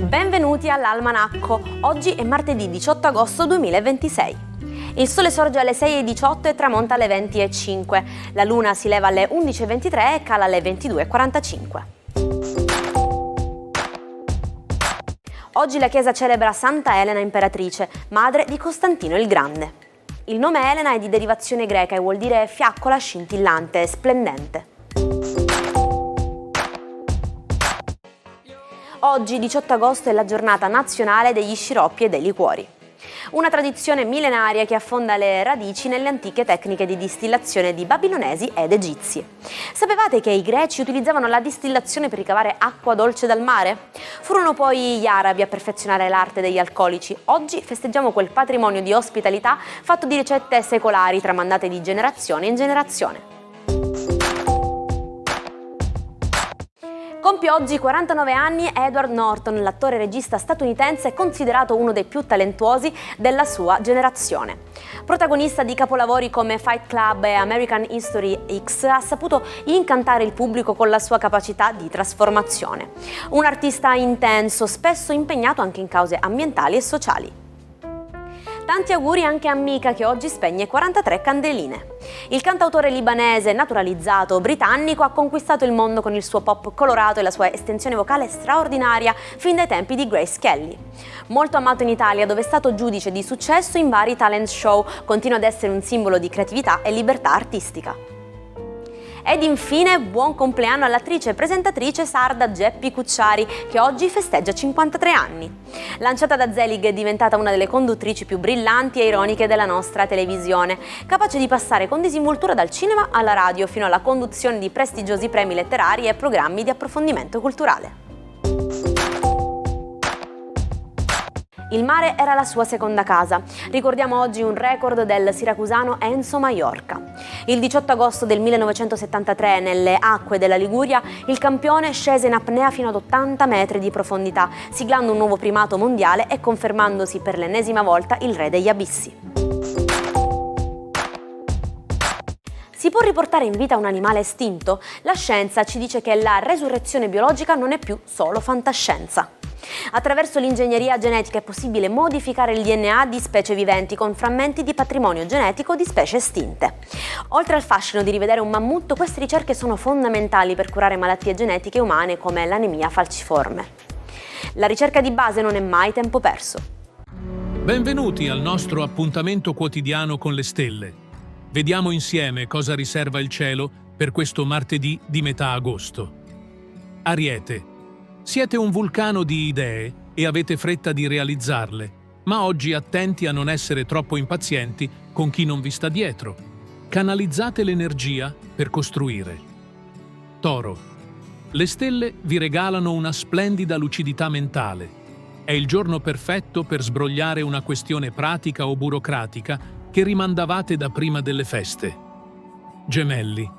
Benvenuti all'Almanacco. Oggi è martedì 18 agosto 2026. Il sole sorge alle 6:18 e tramonta alle 20:05. La luna si leva alle 11:23 e cala alle 22:45. Oggi la Chiesa celebra Santa Elena Imperatrice, madre di Costantino il Grande. Il nome Elena è di derivazione greca e vuol dire fiaccola scintillante, splendente. Oggi, 18 agosto, è la giornata nazionale degli sciroppi e dei liquori. Una tradizione millenaria che affonda le radici nelle antiche tecniche di distillazione di babilonesi ed egizi. Sapevate che i greci utilizzavano la distillazione per ricavare acqua dolce dal mare? Furono poi gli arabi a perfezionare l'arte degli alcolici. Oggi festeggiamo quel patrimonio di ospitalità fatto di ricette secolari tramandate di generazione in generazione. Compie oggi 49 anni Edward Norton, l'attore e regista statunitense considerato uno dei più talentuosi della sua generazione. Protagonista di capolavori come Fight Club e American History X, ha saputo incantare il pubblico con la sua capacità di trasformazione. Un artista intenso, spesso impegnato anche in cause ambientali e sociali. Tanti auguri anche a Mika, che oggi spegne 43 candeline. Il cantautore libanese naturalizzato britannico ha conquistato il mondo con il suo pop colorato e la sua estensione vocale straordinaria fin dai tempi di Grace Kelly. Molto amato in Italia, dove è stato giudice di successo in vari talent show, continua ad essere un simbolo di creatività e libertà artistica. Ed infine buon compleanno all'attrice e presentatrice sarda Geppi Cucciari, che oggi festeggia 53 anni. Lanciata da Zelig, è diventata una delle conduttrici più brillanti e ironiche della nostra televisione, capace di passare con disinvoltura dal cinema alla radio fino alla conduzione di prestigiosi premi letterari e programmi di approfondimento culturale. Il mare era la sua seconda casa. Ricordiamo oggi un record del siracusano Enzo Maiorca. Il 18 agosto del 1973, nelle acque della Liguria, il campione scese in apnea fino ad 80 metri di profondità, siglando un nuovo primato mondiale e confermandosi per l'ennesima volta il re degli abissi. Si può riportare in vita un animale estinto? La scienza ci dice che la resurrezione biologica non è più solo fantascienza. Attraverso l'ingegneria genetica è possibile modificare il DNA di specie viventi con frammenti di patrimonio genetico di specie estinte. Oltre al fascino di rivedere un mammut, queste ricerche sono fondamentali per curare malattie genetiche umane come l'anemia falciforme. La ricerca di base non è mai tempo perso. Benvenuti al nostro appuntamento quotidiano con le stelle. Vediamo insieme cosa riserva il cielo per questo martedì di metà agosto. Ariete. Siete un vulcano di idee e avete fretta di realizzarle, ma oggi attenti a non essere troppo impazienti con chi non vi sta dietro. Canalizzate l'energia per costruire. Toro. Le stelle vi regalano una splendida lucidità mentale. È il giorno perfetto per sbrogliare una questione pratica o burocratica che rimandavate da prima delle feste. Gemelli.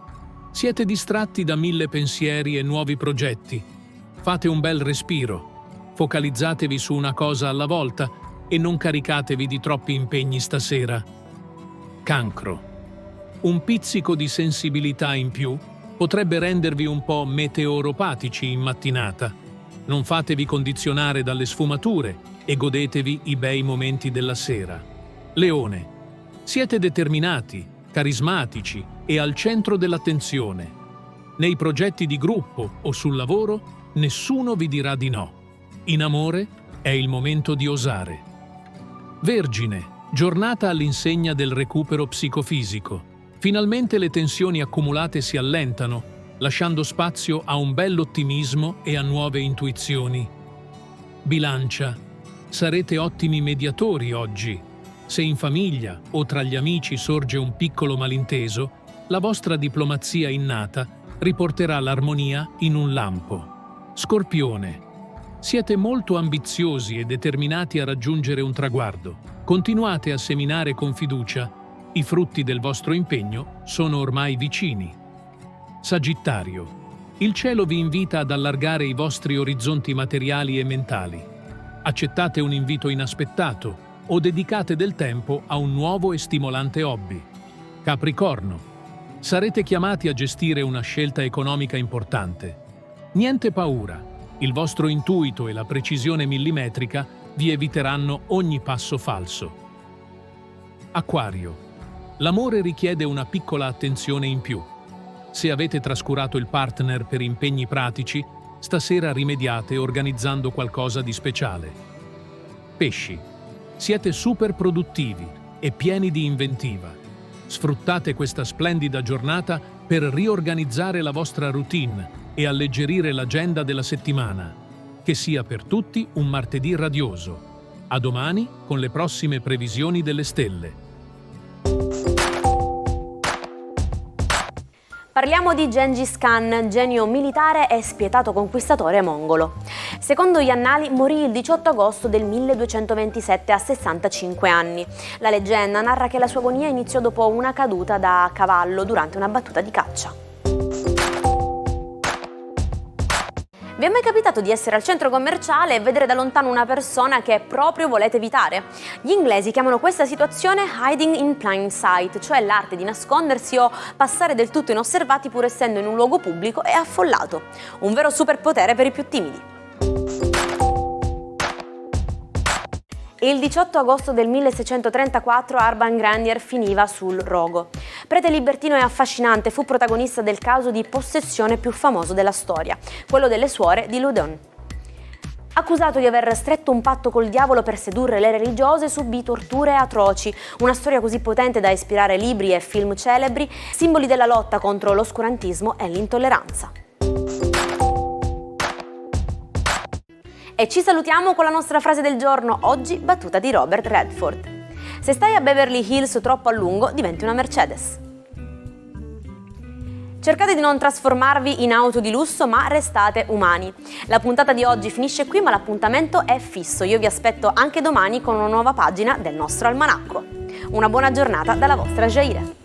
Siete distratti da 1000 pensieri e nuovi progetti. Fate un bel respiro, focalizzatevi su una cosa alla volta e non caricatevi di troppi impegni stasera. Cancro. Un pizzico di sensibilità in più potrebbe rendervi un po' meteoropatici in mattinata. Non fatevi condizionare dalle sfumature e godetevi i bei momenti della sera. Leone. Siete determinati, carismatici e al centro dell'attenzione. Nei progetti di gruppo o sul lavoro nessuno vi dirà di no. In amore è il momento di osare. Vergine, giornata all'insegna del recupero psicofisico. Finalmente le tensioni accumulate si allentano, lasciando spazio a un bell'ottimismo e a nuove intuizioni. Bilancia, sarete ottimi mediatori oggi. Se in famiglia o tra gli amici sorge un piccolo malinteso, la vostra diplomazia innata riporterà l'armonia in un lampo. Scorpione. Siete molto ambiziosi e determinati a raggiungere un traguardo. Continuate a seminare con fiducia. I frutti del vostro impegno sono ormai vicini. Sagittario. Il cielo vi invita ad allargare i vostri orizzonti materiali e mentali. Accettate un invito inaspettato o dedicate del tempo a un nuovo e stimolante hobby. Capricorno. Sarete chiamati a gestire una scelta economica importante. Niente paura, il vostro intuito e la precisione millimetrica vi eviteranno ogni passo falso. Acquario. L'amore richiede una piccola attenzione in più. Se avete trascurato il partner per impegni pratici, stasera rimediate organizzando qualcosa di speciale. Pesci. Siete super produttivi e pieni di inventiva. Sfruttate questa splendida giornata per riorganizzare la vostra routine e alleggerire l'agenda della settimana. Che sia per tutti un martedì radioso. A domani con le prossime previsioni delle stelle. Parliamo di Gengis Khan, genio militare e spietato conquistatore mongolo. Secondo gli annali morì il 18 agosto del 1227 a 65 anni. La leggenda narra che la sua agonia iniziò dopo una caduta da cavallo durante una battuta di caccia. Vi è mai capitato di essere al centro commerciale e vedere da lontano una persona che proprio volete evitare? Gli inglesi chiamano questa situazione hiding in plain sight, cioè l'arte di nascondersi o passare del tutto inosservati pur essendo in un luogo pubblico e affollato. Un vero superpotere per i più timidi. Il 18 agosto del 1634 Urban Grandier finiva sul rogo. Prete libertino e affascinante, fu protagonista del caso di possessione più famoso della storia, quello delle suore di Loudun. Accusato di aver stretto un patto col diavolo per sedurre le religiose, subì torture atroci. Una storia così potente da ispirare libri e film celebri, simboli della lotta contro l'oscurantismo e l'intolleranza. E ci salutiamo con la nostra frase del giorno, oggi battuta di Robert Redford. Se stai a Beverly Hills troppo a lungo, diventi una Mercedes. Cercate di non trasformarvi in auto di lusso, ma restate umani. La puntata di oggi finisce qui, ma l'appuntamento è fisso. Io vi aspetto anche domani con una nuova pagina del nostro almanacco. Una buona giornata dalla vostra Jaire.